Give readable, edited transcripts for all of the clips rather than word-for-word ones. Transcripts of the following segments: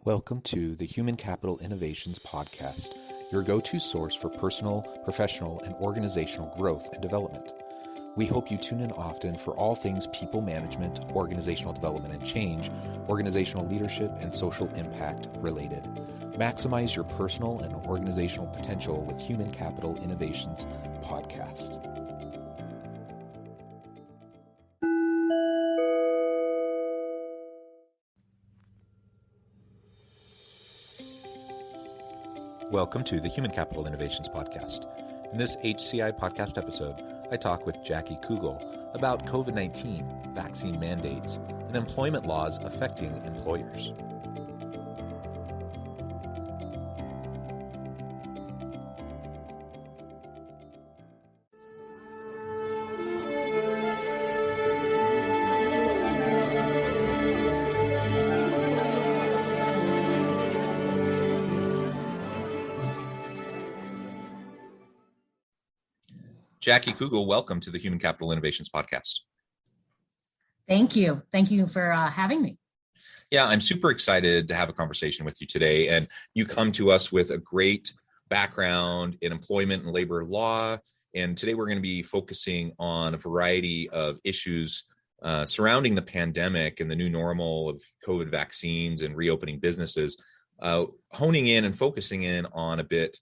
Welcome to the Human Capital Innovations Podcast, your go-to source for personal, professional, and organizational growth and development. We hope you tune in often for all things people management, organizational development and change, organizational leadership, and social impact related. Maximize your personal and organizational potential with Human Capital Innovations Podcast. Welcome to the Human Capital Innovations Podcast. In this HCI podcast episode, I talk with Kugell about COVID-19, vaccine mandates, and employment laws affecting employers. Kugell, welcome to the Human Capital Innovations Podcast. Thank you. Thank you for having me. Yeah, I'm super excited to have a conversation with you today. And you come to us with a great background in employment and labor law. And today we're going to be focusing on a variety of issues surrounding the pandemic and the new normal of COVID vaccines and reopening businesses, honing in and focusing in on a bit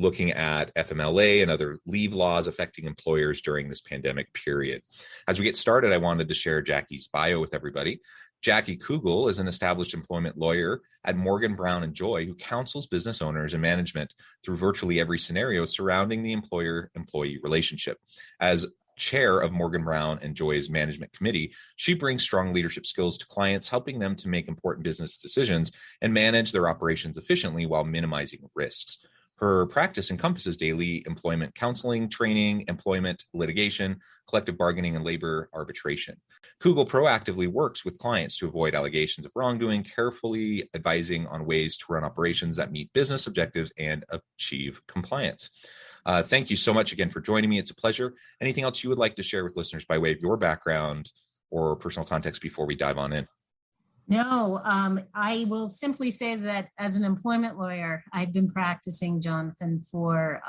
looking at FMLA and other leave laws affecting employers during this pandemic period. As we get started, I wanted to share Jackie's bio with everybody. Jaclyn Kugell is an established employment lawyer at Morgan, Brown & Joy who counsels business owners and management through virtually every scenario surrounding the employer-employee relationship. As chair of Morgan, Brown & Joy's management committee, she brings strong leadership skills to clients, helping them to make important business decisions and manage their operations efficiently while minimizing risks. Her practice encompasses daily employment counseling, training, employment litigation, collective bargaining, and labor arbitration. Kugell proactively works with clients to avoid allegations of wrongdoing, carefully advising on ways to run operations that meet business objectives and achieve compliance. Thank you so much again for joining me. It's a pleasure. Anything else you would like to share with listeners by way of your background or personal context before we dive on in? No, I will simply say that as an employment lawyer, I've been practicing, Jonathan, for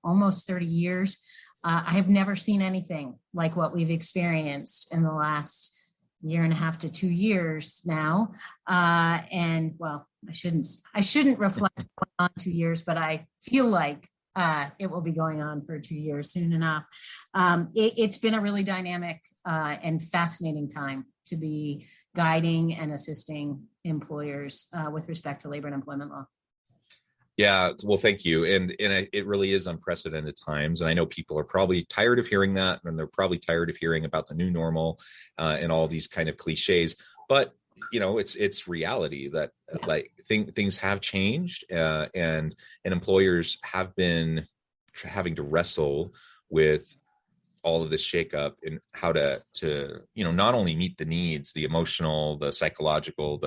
almost 30 years. I have never seen anything like what we've experienced in the last year and a half to 2 years now. And well, I shouldn't reflect on 2 years, but I feel like it will be going on for 2 years soon enough. It's been a really dynamic and fascinating time to be guiding and assisting employers with respect to labor and employment law. Yeah, well, thank you. And it really is unprecedented times. And I know people are probably tired of hearing that, and they're probably tired of hearing about the new normal and all these kind of cliches. But you know, it's reality that like things have changed, and employers have been having to wrestle with all of this shakeup and how to not only meet the needs, the emotional, the psychological,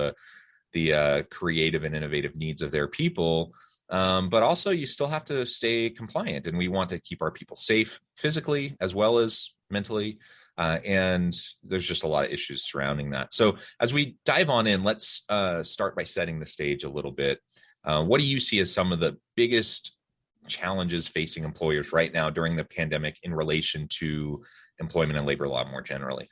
the creative and innovative needs of their people, but also you still have to stay compliant, and we want to keep our people safe physically as well as mentally. And there's just a lot of issues surrounding that. So as we dive on in, let's start by setting the stage a little bit. What do you see as some of the biggest challenges facing employers right now during the pandemic in relation to employment and labor law more generally?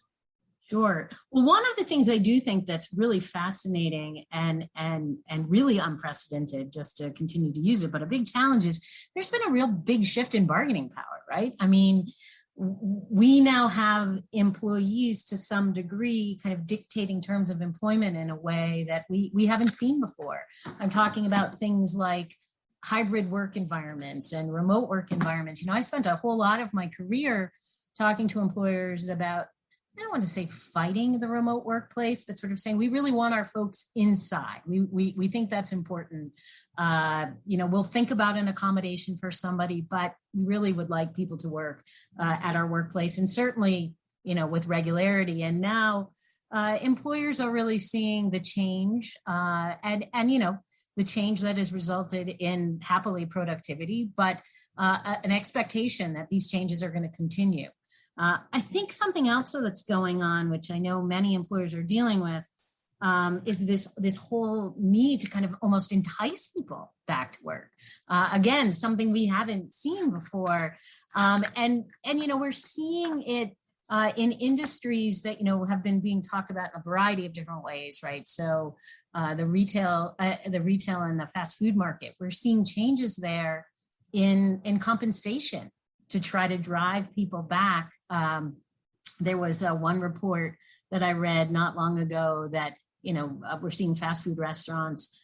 Sure. Well, one of the things I do think that's really fascinating and really unprecedented, just to continue to use it, but a big challenge is there's been a real big shift in bargaining power, right? I mean, we now have employees to some degree kind of dictating terms of employment in a way that we haven't seen before. I'm talking about things like hybrid work environments and remote work environments. You know, I spent a whole lot of my career talking to employers about, I don't want to say fighting the remote workplace, but sort of saying we really want our folks inside. We think that's important. We'll think about an accommodation for somebody, but we really would like people to work at our workplace, and certainly, with regularity. And now employers are really seeing the change and the change that has resulted in happily productivity, but an expectation that these changes are going to continue. I think something else that's going on, which I know many employers are dealing with, is this whole need to kind of almost entice people back to work. Again, something we haven't seen before. And we're seeing it in industries that, have been being talked about in a variety of different ways, right? So the retail and the fast food market, we're seeing changes there in compensation to try to drive people back. There was one report that I read not long ago that, we're seeing fast food restaurants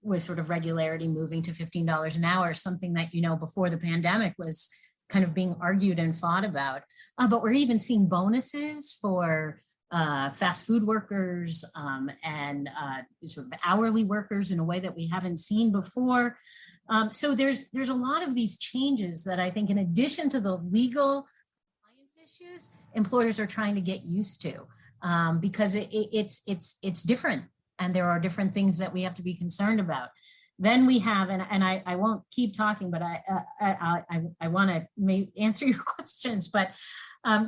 with sort of regularity moving to $15 an hour, something that, before the pandemic was kind of being argued and fought about. But we're even seeing bonuses for fast food workers and sort of hourly workers in a way that we haven't seen before. So there's a lot of these changes that I think, in addition to the legal compliance issues, employers are trying to get used to because it's different, and there are different things that we have to be concerned about. Then we have, and I won't keep talking, but I want to answer your questions. But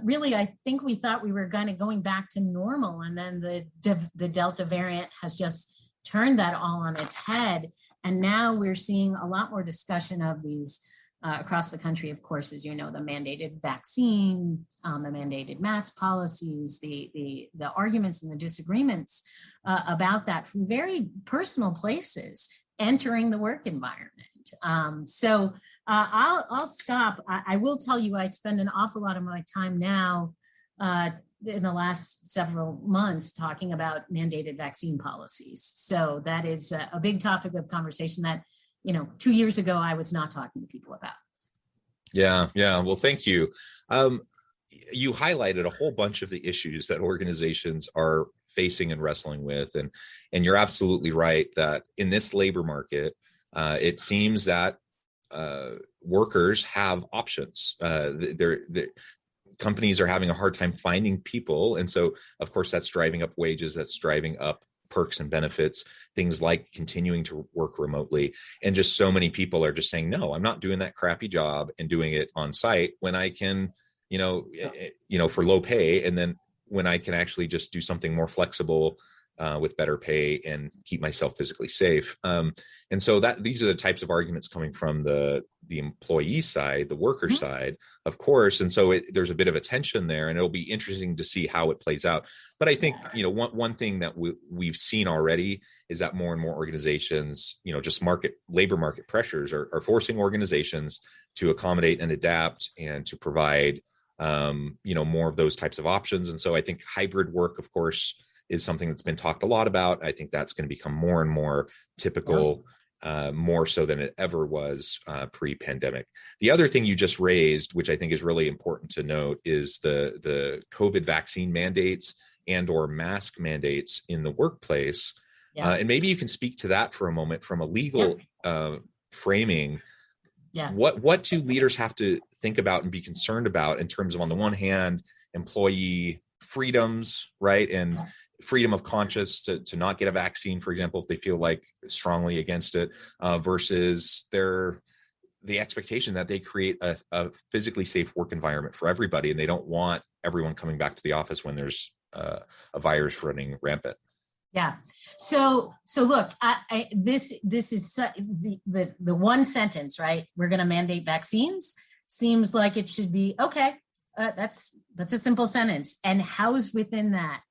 really, I think we thought we were going back to normal, and then the Delta variant has just turned that all on its head. And now we're seeing a lot more discussion of these across the country, of course, as you know, the mandated vaccine, the mandated mask policies, the arguments and the disagreements about that from very personal places entering the work environment. So I'll stop. I will tell you, I spend an awful lot of my time now in the last several months talking about mandated vaccine policies. So that is a big topic of conversation that, 2 years ago, I was not talking to people about. Yeah. Well, thank you. You highlighted a whole bunch of the issues that organizations are facing and wrestling with. And you're absolutely right that in this labor market, it seems that workers have options. Companies are having a hard time finding people. And so, of course, that's driving up wages, that's driving up perks and benefits, things like continuing to work remotely. And just so many people are just saying, no, I'm not doing that crappy job and doing it on site when I can, for low pay. And then when I can actually just do something more flexible with better pay and keep myself physically safe. And so these are the types of arguments coming from the employee side, the worker side, of course. And so there's a bit of a tension there, and it'll be interesting to see how it plays out. But I think, one thing that we've seen already is that more and more organizations, just labor market pressures are forcing organizations to accommodate and adapt and to provide, more of those types of options. And so I think hybrid work, of course, is something that's been talked a lot about. I think that's going to become more and more typical, more so than it ever was pre-pandemic. The other thing you just raised, which I think is really important to note, is the COVID vaccine mandates and or mask mandates in the workplace. And maybe you can speak to that for a moment from a legal framing. What do leaders have to think about and be concerned about in terms of, on the one hand, employee freedoms, right? And freedom of conscience to not get a vaccine, for example, if they feel like strongly against it, versus the expectation that they create a physically safe work environment for everybody. And they don't want everyone coming back to the office when there's a virus running rampant. Yeah. So look, this is the one sentence, right? We're going to mandate vaccines. Seems like it should be okay. That's a simple sentence, and housed within that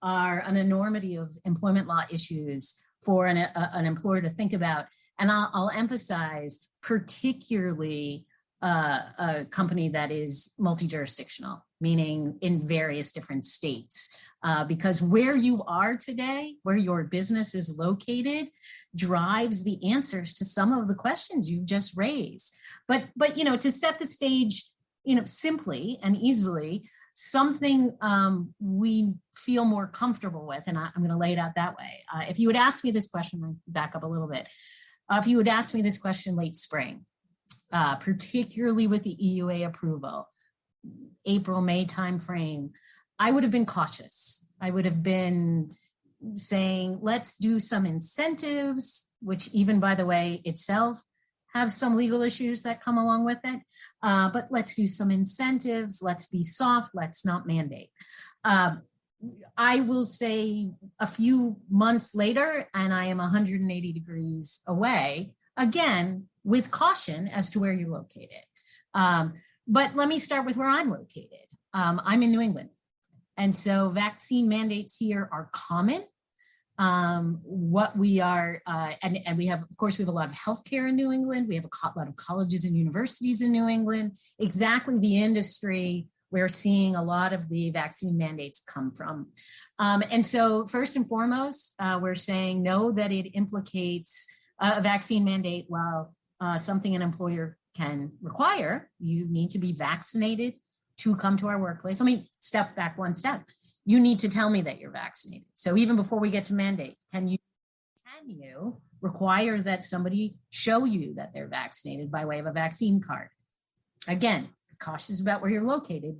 are an enormity of employment law issues for an employer to think about. And I'll emphasize, particularly a company that is multi-jurisdictional, meaning in various different states, because where you are today, where your business is located, drives the answers to some of the questions you just raised. But to set the stage, simply and easily, something we feel more comfortable with, and I'm going to lay it out that way. If you would ask me this question, I'll back up a little bit. If you would ask me this question late spring, particularly with the EUA approval, April, May timeframe, I would have been cautious. I would have been saying, let's do some incentives, which even, by the way, itself have some legal issues that come along with it. But let's do some incentives. Let's be soft. Let's not mandate. I will say a few months later, and I am 180 degrees away, again, with caution as to where you're located. But let me start with where I'm located. I'm in New England. And so vaccine mandates here are common. What we are, and we have, of course, we have a lot of healthcare in New England. We have a lot of colleges and universities in New England, exactly the industry we're seeing a lot of the vaccine mandates come from. And so first and foremost, we're saying no, that it implicates a vaccine mandate. While something an employer can require, you need to be vaccinated to come to our workplace. Let me step back one step. You need to tell me that you're vaccinated. So even before we get to mandate, can you require that somebody show you that they're vaccinated by way of a vaccine card? Again, cautious about where you're located,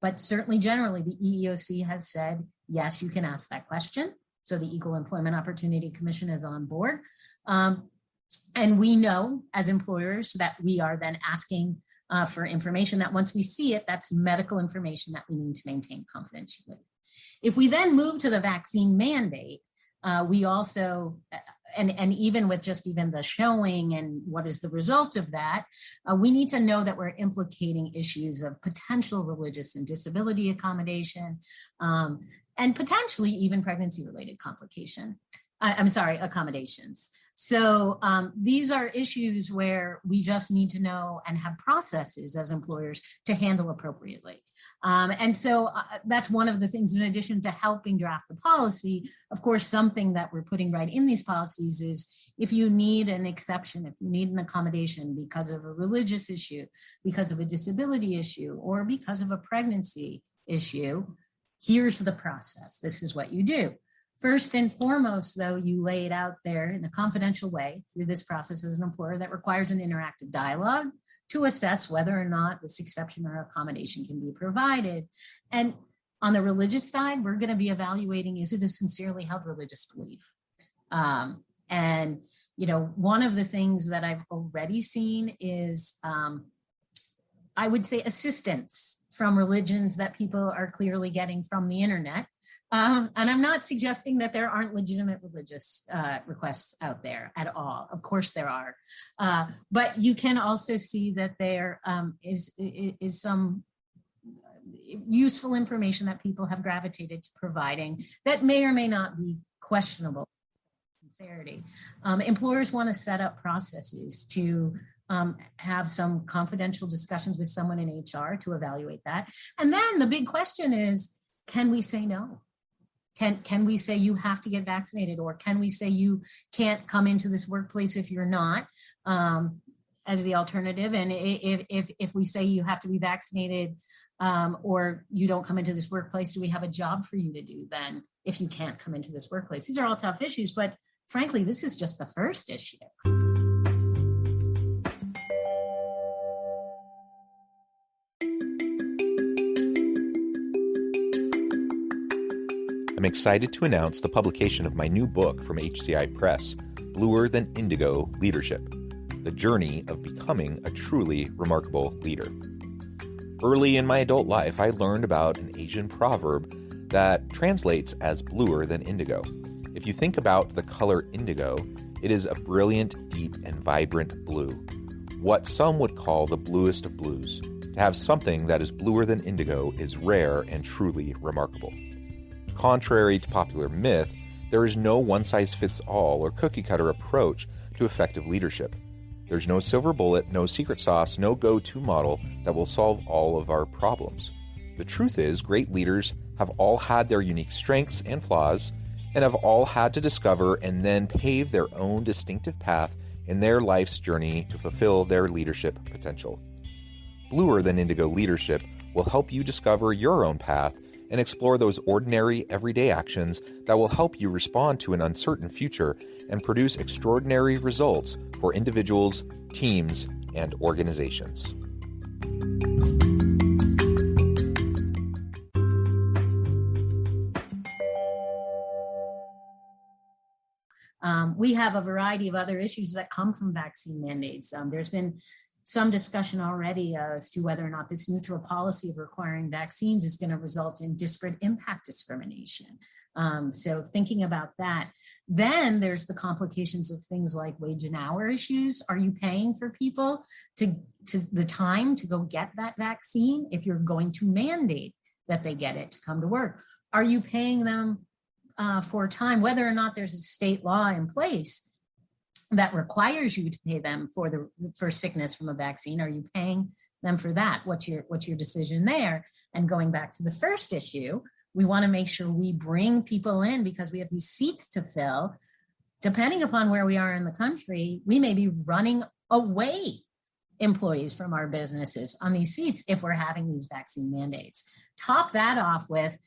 but certainly generally the EEOC has said, yes, you can ask that question. So the Equal Employment Opportunity Commission is on board. And we know as employers that we are then asking for information that once we see it, that's medical information that we need to maintain confidentially. If we then move to the vaccine mandate, we also, and even with just even the showing and what is the result of that, we need to know that we're implicating issues of potential religious and disability accommodation, and potentially even pregnancy-related accommodations. So these are issues where we just need to know and have processes as employers to handle appropriately. And so that's one of the things, in addition to helping draft the policy. Of course, something that we're putting right in these policies is if you need an exception, if you need an accommodation because of a religious issue, because of a disability issue, or because of a pregnancy issue, here's the process. This is what you do. First and foremost, though, you lay it out there in a confidential way through this process as an employer that requires an interactive dialogue to assess whether or not this exception or accommodation can be provided. And on the religious side, we're going to be evaluating, is it a sincerely held religious belief? And, one of the things that I've already seen is, I would say, assistance from religions that people are clearly getting from the internet. And I'm not suggesting that there aren't legitimate religious requests out there at all. Of course there are. But you can also see that there is some useful information that people have gravitated to providing that may or may not be questionable sincerity. Employers want to set up processes to have some confidential discussions with someone in HR to evaluate that. And then the big question is, can we say no? Can we say you have to get vaccinated, or can we say you can't come into this workplace if you're not, as the alternative? And if we say you have to be vaccinated, or you don't come into this workplace, do we have a job for you to do then if you can't come into this workplace? These are all tough issues, but frankly, this is just the first issue. I'm excited to announce the publication of my new book from HCI Press, Bluer Than Indigo Leadership, The Journey of Becoming a Truly Remarkable Leader. Early in my adult life, I learned about an Asian proverb that translates as bluer than indigo. If you think about the color indigo, it is a brilliant, deep, and vibrant blue, what some would call the bluest of blues. To have something that is bluer than indigo is rare and truly remarkable. Contrary to popular myth, there is no one-size-fits-all or cookie-cutter approach to effective leadership. There's no silver bullet, no secret sauce, no go-to model that will solve all of our problems. The truth is, great leaders have all had their unique strengths and flaws, and have all had to discover and then pave their own distinctive path in their life's journey to fulfill their leadership potential. Bluer Than Indigo Leadership will help you discover your own path and explore those ordinary, everyday actions that will help you respond to an uncertain future and produce extraordinary results for individuals, teams, and organizations. We have a variety of other issues that come from vaccine mandates. There's been some discussion already as to whether or not this neutral policy of requiring vaccines is going to result in disparate impact discrimination. So thinking about that, then there's the complications of things like wage and hour issues. Are you paying for people to the time to go get that vaccine if you're going to mandate that they get it to come to work? Are you paying them for time, whether or not there's a state law in place that requires you to pay them for sickness from a vaccine? Are you paying them for that? What's your decision there? And going back to the first issue, we want to make sure we bring people in because we have these seats to fill. Depending upon where we are in the country, we may be running away employees from our businesses on these seats if we're having these vaccine mandates. Top that off with,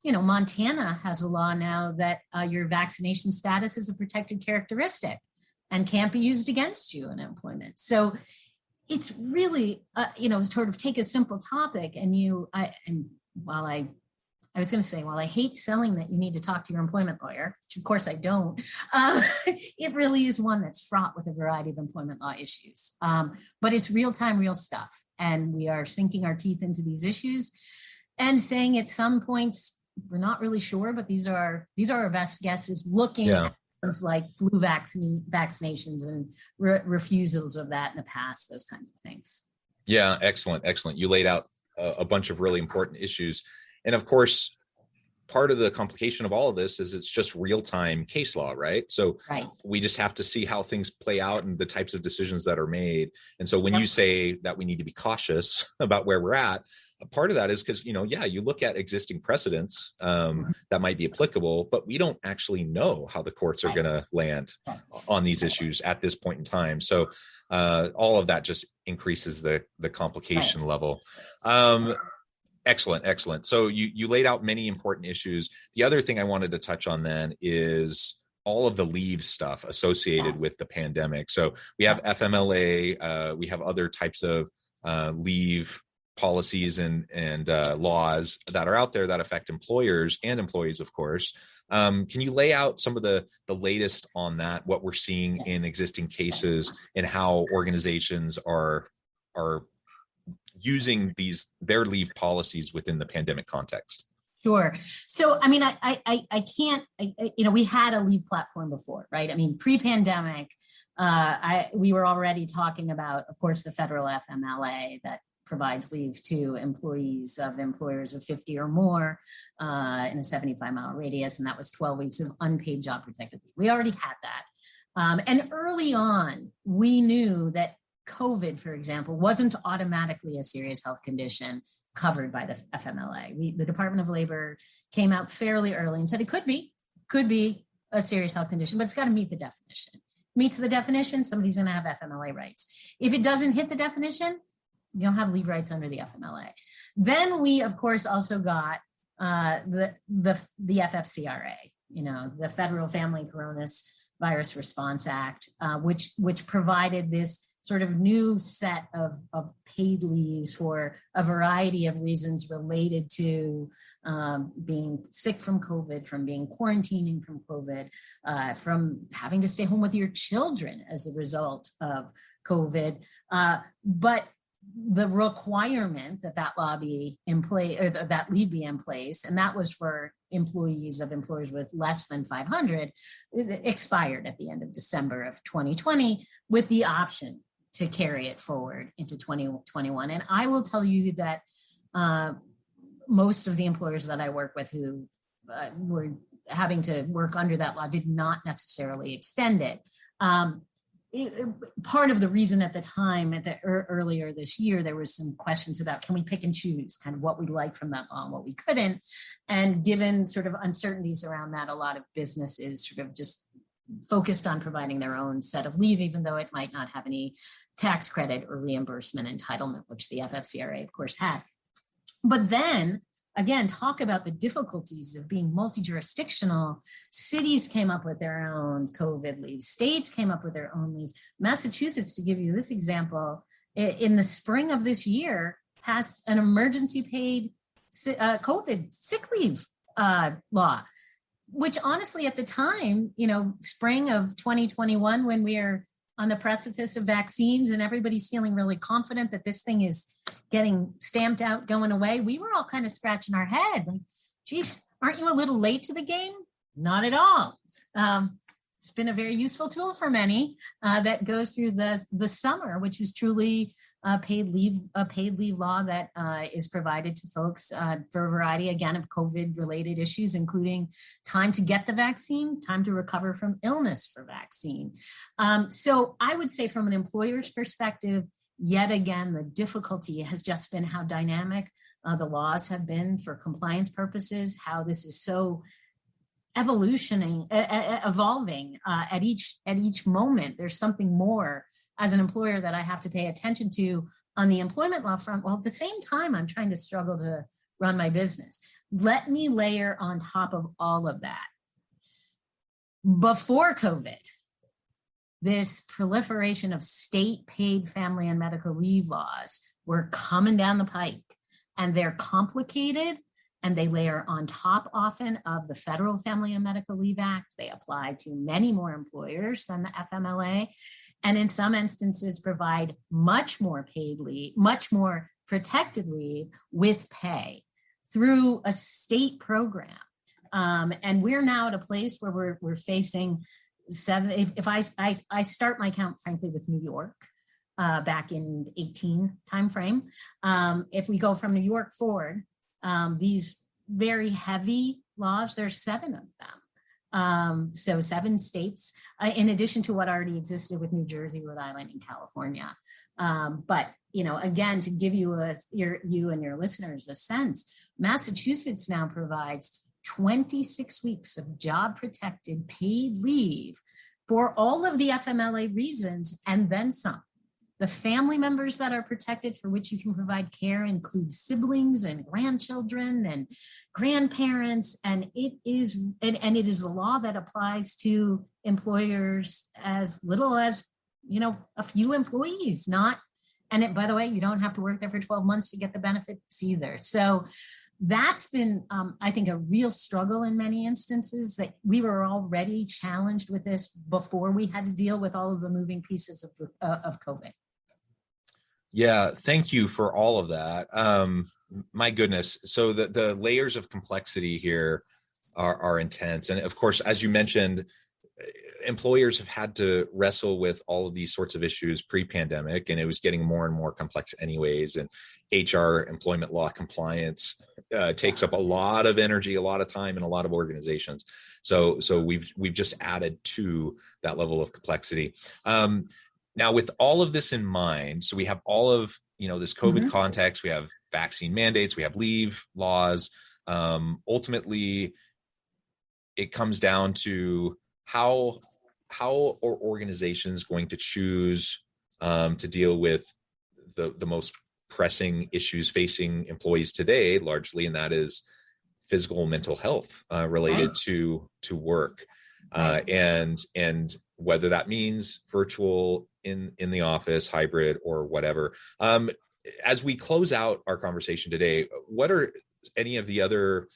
Montana has a law now that your vaccination status is a protected characteristic and can't be used against you in employment. So it's really, sort of take a simple topic while I hate selling that you need to talk to your employment lawyer, which of course I don't, it really is one that's fraught with a variety of employment law issues. But it's real time, real stuff. And we are sinking our teeth into these issues and saying at some points, we're not really sure, but these are our best guesses looking at things like flu vaccinations and refusals of that in the past, those kinds of things. Yeah, excellent. You laid out a bunch of really important issues. And of course, part of the complication of all of this is it's just real-time case law, right? So we just have to see how things play out and the types of decisions that are made. And so when you say that we need to be cautious about where we're at, a part of that is because, you look at existing precedents that might be applicable, but we don't actually know how the courts are going to land on these issues at this point in time. So all of that just increases the complication level. Excellent. So you laid out many important issues. The other thing I wanted to touch on then is all of the leave stuff associated with the pandemic. So we have FMLA, we have other types of leave policies and laws that are out there that affect employers and employees, of course. Can you lay out some of the latest on that, what we're seeing in existing cases and how organizations are using their leave policies within the pandemic context? Sure. So, I mean, I can't, we had a leave platform before, right? I mean, pre-pandemic, we were already talking about, of course, the federal FMLA that provides leave to employees of employers of 50 or more in a 75-mile radius. And that was 12 weeks of unpaid job protected leave. We already had that. And early on, we knew that COVID, for example, wasn't automatically a serious health condition covered by the FMLA. The Department of Labor came out fairly early and said it could be a serious health condition, but it's got to meet the definition. Meets the definition, somebody's going to have FMLA rights. If it doesn't hit the definition, you don't have leave rights under the FMLA. Then we, of course, also got the FFCRA, the Federal Family Coronavirus Response Act, which provided this sort of new set of paid leaves for a variety of reasons related to being sick from COVID, from being quarantining from COVID, from having to stay home with your children as a result of COVID. But the requirement that law be in place, or that leave be in place, and that was for employees of employers with less than 500, expired at the end of December of 2020 with the option to carry it forward into 2021. And I will tell you that most of the employers that I work with who were having to work under that law did not necessarily extend it. Part of the reason at the time, earlier this year, there was some questions about, can we pick and choose kind of what we like from that law and what we couldn't? And given sort of uncertainties around that, a lot of businesses sort of just focused on providing their own set of leave, even though it might not have any tax credit or reimbursement entitlement, which the FFCRA, of course, had. But then, again, talk about the difficulties of being multi-jurisdictional. Cities came up with their own COVID leave. States came up with their own leaves. Massachusetts, to give you this example, in the spring of this year, passed an emergency paid COVID sick leave law, which honestly at the time, spring of 2021, when we are on the precipice of vaccines and everybody's feeling really confident that this thing is getting stamped out, going away, we were all kind of scratching our head like, geez, aren't you a little late to the game? Not at all. It's been a very useful tool for many that goes through the summer, which is truly a paid leave law that is provided to folks for a variety, again, of COVID-related issues, including time to get the vaccine, time to recover from illness for vaccine. So I would say from an employer's perspective, yet again, the difficulty has just been how dynamic the laws have been for compliance purposes, how this is so evolving at each moment. There's something more as an employer that I have to pay attention to on the employment law front, while at the same time I'm trying to struggle to run my business. Let me layer on top of all of that. Before COVID, this proliferation of state paid family and medical leave laws were coming down the pike, and they're complicated. And they layer on top often of the Federal Family and Medical Leave Act. They apply to many more employers than the FMLA. And in some instances provide much more paid leave, much more protected leave with pay through a state program. And we're now at a place where we're facing if I start my count, frankly, with New York, back in 18 timeframe. If we go from New York forward, these very heavy laws, there's 7 of them. So 7 states, in addition to what already existed with New Jersey, Rhode Island, and California. But, again, to give you you and your listeners a sense, Massachusetts now provides 26 weeks of job protected paid leave for all of the FMLA reasons and then some. The family members that are protected for which you can provide care include siblings and grandchildren and grandparents. And it is a law that applies to employers as little as, a few employees, by the way, you don't have to work there for 12 months to get the benefits either. So that's been, I think, a real struggle in many instances, that we were already challenged with this before we had to deal with all of the moving pieces of COVID. Yeah, thank you for all of that. My goodness. So the layers of complexity here are intense. And of course, as you mentioned, employers have had to wrestle with all of these sorts of issues pre-pandemic, and it was getting more and more complex anyways. And HR, employment law compliance, takes up a lot of energy, a lot of time in a lot of organizations. So we've just added to that level of complexity. Now, with all of this in mind, so we have all of, this COVID context, we have vaccine mandates, we have leave laws. Ultimately, it comes down to how are organizations going to choose to deal with the most pressing issues facing employees today, largely, and that is physical and mental health related to work. And whether that means virtual, in the office, hybrid, or whatever. As we close out our conversation today, what are any of the other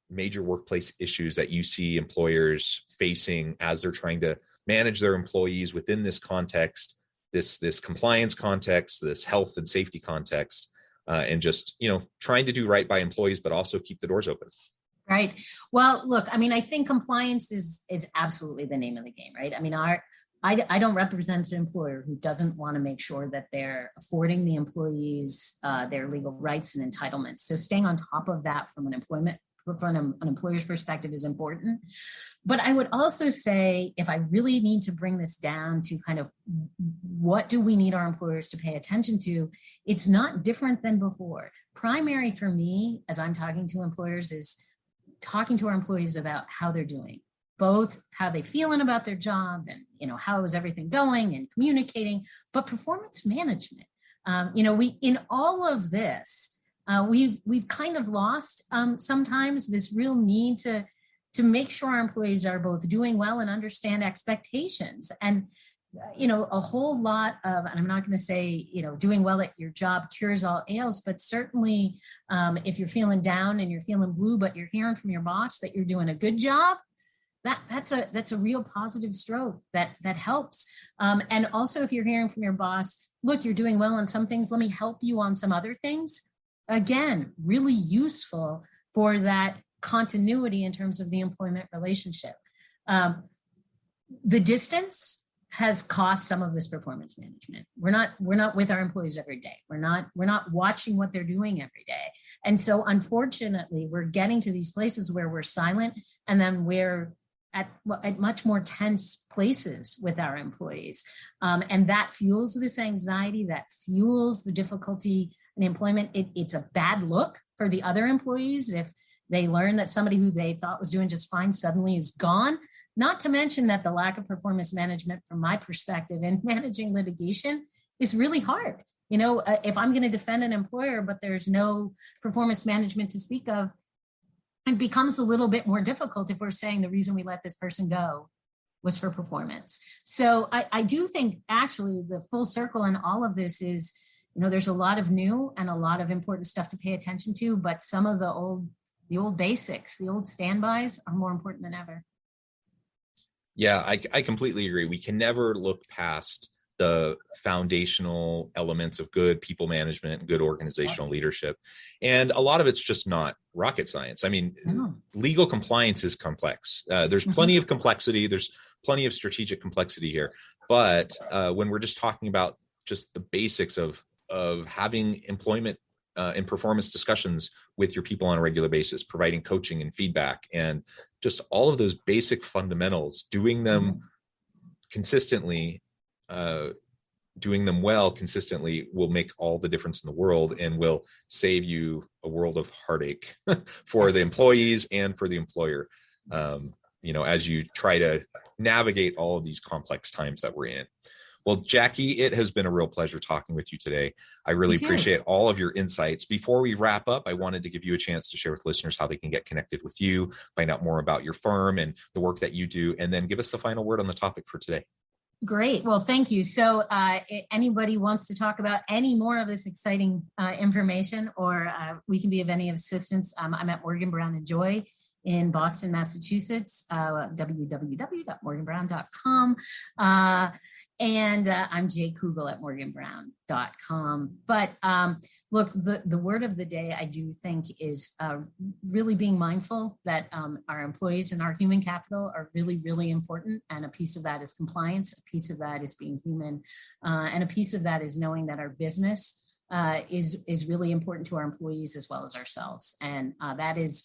major workplace issues that you see employers facing as they're trying to manage their employees within this context, this compliance context, this health and safety context, and just, trying to do right by employees, but also keep the doors open? Right. Well, look, I think compliance is absolutely the name of the game, right? I don't represent an employer who doesn't want to make sure that they're affording the employees their legal rights and entitlements. So staying on top of that from an employer's perspective is important. But I would also say, if I really need to bring this down to kind of what do we need our employers to pay attention to, it's not different than before. Primary for me, as I'm talking to employers, is talking to our employees about how they're doing, both how they feeling about their job and, how is everything going, and communicating, but performance management. We, in all of this, we've kind of lost sometimes this real need to make sure our employees are both doing well and understand expectations. And, a whole lot of, and I'm not going to say, doing well at your job cures all ails, but certainly if you're feeling down and you're feeling blue, but you're hearing from your boss that you're doing a good job, that's a real positive stroke that helps. And also, if you're hearing from your boss, look, you're doing well on some things, let me help you on some other things. Again, really useful for that continuity in terms of the employment relationship. The distance has cost some of this performance management. We're not with our employees every day. We're not watching what they're doing every day. And so unfortunately, we're getting to these places where we're silent, and then we're at much more tense places with our employees. And that fuels this anxiety, that fuels the difficulty in employment. It's a bad look for the other employees if they learn that somebody who they thought was doing just fine suddenly is gone. Not to mention that the lack of performance management, from my perspective, in managing litigation is really hard. If I'm going to defend an employer, but there's no performance management to speak of, it becomes a little bit more difficult if we're saying the reason we let this person go was for performance. So I do think actually the full circle in all of this is, there's a lot of new and a lot of important stuff to pay attention to, but some of the old basics, the old standbys are more important than ever. Yeah, I completely agree. We can never look past the foundational elements of good people management and good organizational leadership. And a lot of it's just not rocket science. I mean, legal compliance is complex. There's plenty of complexity. There's plenty of strategic complexity here. But when we're just talking about just the basics of having employment and performance discussions with your people on a regular basis, providing coaching and feedback, and just all of those basic fundamentals, doing them consistently, doing them well consistently will make all the difference in the world and will save you a world of heartache for the employees and for the employer, as you try to navigate all of these complex times that we're in. Well, Jackie, it has been a real pleasure talking with you today. I really appreciate all of your insights. Before we wrap up, I wanted to give you a chance to share with listeners how they can get connected with you, find out more about your firm and the work that you do, and then give us the final word on the topic for today. Great. Well, thank you. So anybody wants to talk about any more of this exciting information, or we can be of any assistance, I'm at Morgan, Brown & Joy in Boston, Massachusetts, www.morganbrown.com. And I'm Kugell at morganbrown.com. But look, the word of the day, I do think, is really being mindful that our employees and our human capital are really, really important. And a piece of that is compliance. A piece of that is being human. And a piece of that is knowing that our business is really important to our employees as well as ourselves. And that is,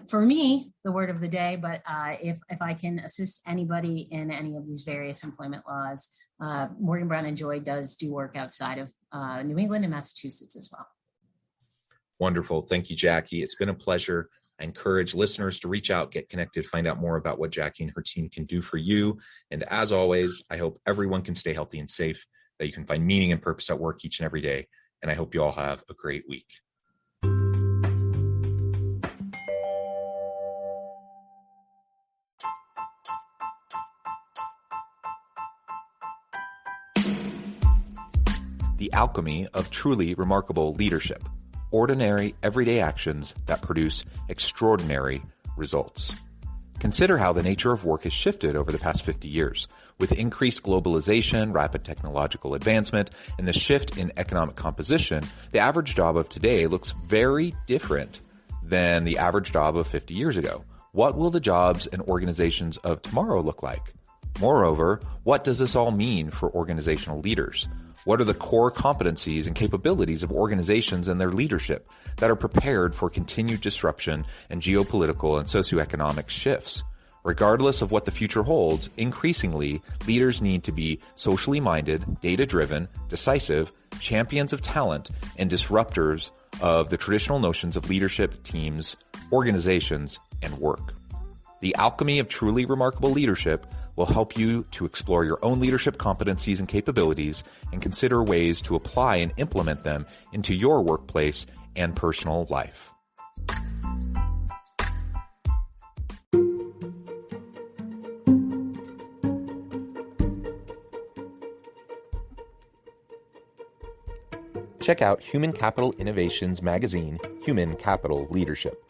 for me, the word of the day, but if I can assist anybody in any of these various employment laws, Morgan, Brown & Joy does do work outside of New England and Massachusetts as well. Wonderful. Thank you, Jackie. It's been a pleasure. I encourage listeners to reach out, get connected, find out more about what Jackie and her team can do for you. And as always, I hope everyone can stay healthy and safe, that you can find meaning and purpose at work each and every day. And I hope you all have a great week. The alchemy of truly remarkable leadership. Ordinary, everyday actions that produce extraordinary results. Consider how the nature of work has shifted over the past 50 years. With increased globalization, rapid technological advancement, and the shift in economic composition, the average job of today looks very different than the average job of 50 years ago. What will the jobs and organizations of tomorrow look like? Moreover, what does this all mean for organizational leaders? What are the core competencies and capabilities of organizations and their leadership that are prepared for continued disruption and geopolitical and socioeconomic shifts? Regardless of what the future holds, increasingly, leaders need to be socially minded, data-driven, decisive, champions of talent, and disruptors of the traditional notions of leadership, teams, organizations, and work. The alchemy of truly remarkable leadership will help you to explore your own leadership competencies and capabilities and consider ways to apply and implement them into your workplace and personal life. Check out Human Capital Innovations magazine, Human Capital Leadership.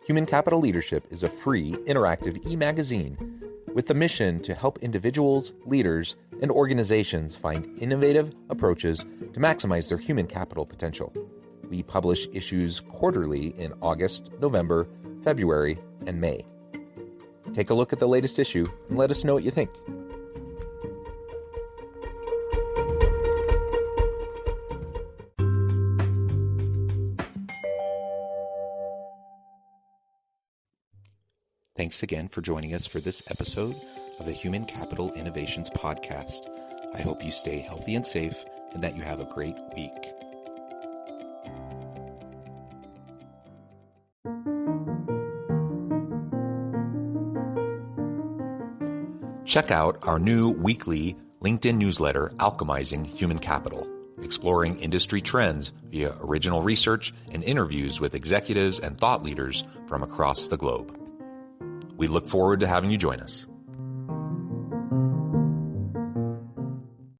Human Capital Leadership is a free, interactive e-magazine with the mission to help individuals, leaders, and organizations find innovative approaches to maximize their human capital potential. We publish issues quarterly in August, November, February, and May. Take a look at the latest issue and let us know what you think. Thanks again for joining us for this episode of the Human Capital Innovations Podcast. I hope you stay healthy and safe and that you have a great week. Check out our new weekly LinkedIn newsletter, Alchemizing Human Capital, exploring industry trends via original research and interviews with executives and thought leaders from across the globe. We look forward to having you join us.